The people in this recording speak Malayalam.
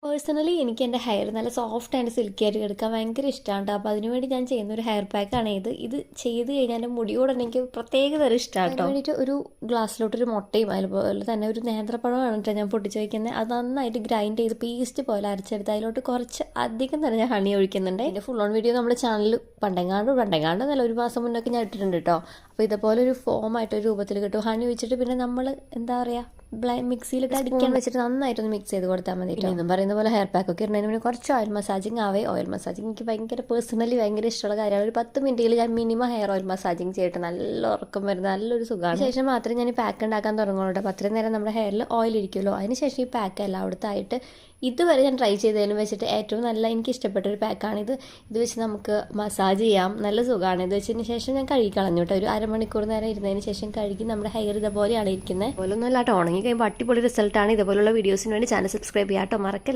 പേഴ്സണലി എനിക്ക് എൻ്റെ ഹെയർ നല്ല സോഫ്റ്റ് ആൻഡ് സിൽക്കി ആയിട്ട് എടുക്കാൻ ഭയങ്കര ഇഷ്ടമാണ് കേട്ടോ. അപ്പോൾ അതിനുവേണ്ടി ഞാൻ ചെയ്യുന്ന ഒരു ഹെയർ പാക്കാണ് ഇത് ചെയ്ത് കഴിഞ്ഞാൽ എൻ്റെ മുടിയോടെ എനിക്ക് പ്രത്യേക തരം ഇഷ്ടമാണ് കേട്ടോ. വേണ്ടിയിട്ട് ഒരു ഗ്ലാസ്സിലോട്ടൊരു മുട്ടയും അതുപോലെ തന്നെ ഒരു നേന്ത്രപ്പഴമാണ് കേട്ടോ ഞാൻ പൊട്ടിച്ച് വയ്ക്കുന്നത്. അത് നന്നായിട്ട് ഗ്രൈൻഡ് ചെയ്ത് പേസ്റ്റ് പോലെ അരച്ചെടുത്ത് അതിലോട്ട് കുറച്ച് അധികം തന്നെ ഞാൻ ഹണി ഒഴിക്കുന്നുണ്ട്. എൻ്റെ ഫുൾ ഓൺ വീഡിയോ നമ്മുടെ ചാനലിൽ പണ്ടെങ്ങാണ്ട് നല്ല ഒരു മാസം മുന്നൊക്കെ ഞാൻ ഇട്ടിട്ടുണ്ട് കേട്ടോ. അപ്പോൾ ഇതുപോലെ ഒരു ഫോമായിട്ടൊരു രൂപത്തിൽ കിട്ടും. ഹണി ഒഴിച്ചിട്ട് പിന്നെ നമ്മൾ എന്താ പറയുക മിക്സിയിലൊക്കെ അടിക്കാൻ വെച്ചിട്ട് നന്നായിട്ടൊന്ന് മിക്സ് ചെയ്ത് കൊടുത്താൽ മതി. എന്നും പറയുന്ന പോലെ ഹെയർ പാക്കൊക്കെ ഇടുന്നതിന് പിന്നെ കുറച്ച് ഓയിൽ മസാജിങ് ഓയിൽ മസാജിങ് എനിക്ക് പേഴ്സണലി ഭയങ്കര ഇഷ്ടമുള്ള കാര്യമാണ്. ഒരു 10 മിനിറ്റിൽ ഞാൻ മിനിമം ഹെയർ ഓയിൽ മസാജിങ് ചെയ്തിട്ട് നല്ല ഉറക്കം വരുന്ന നല്ലൊരു സുഖമാണ്. ശേഷം മാത്രമേ ഞാൻ ഈ പാക്ക് ഉണ്ടാക്കാൻ തുടങ്ങുള്ളൂ. അപ്പോൾ അത്രയും നേരം നമ്മുടെ ഹെയറിൽ ഓയിൽ ഇരിക്കുമല്ലോ. അതിനുശേഷം ഈ പാക്ക് എല്ലായിടത്തായിട്ട് ഇതുവരെ ഞാൻ ട്രൈ ചെയ്തതിലും വെച്ചിട്ട് ഏറ്റവും നല്ല എനിക്ക് ഇഷ്ടപ്പെട്ട ഒരു പാക്കാണിത്. ഇത് വെച്ച് നമുക്ക് മസാജ് ചെയ്യാം, നല്ല സുഖമാണ്. ഇത് വെച്ചതിന് ശേഷം ഞാൻ കഴുകി കളഞ്ഞു കേട്ടോ. ഒരു അരമണിക്കൂർ നേരം ഇരുന്നതിന് ശേഷം കഴുകി നമ്മുടെ ഹെയർ ഇതുപോലെയാണ് ഇരിക്കുന്നത്. അതുപോലൊന്നും അല്ലാട്ടോ, ഉണങ്ങി കഴിയുമ്പോൾ അടിപൊളി റിസൾട്ടാണ്. ഇതുപോലുള്ള വീഡിയോസിന് വേണ്ടി ചാനൽ സബ്സ്ക്രൈബ് ചെയ്യാം കേട്ടോ, മറക്കല്ലേ.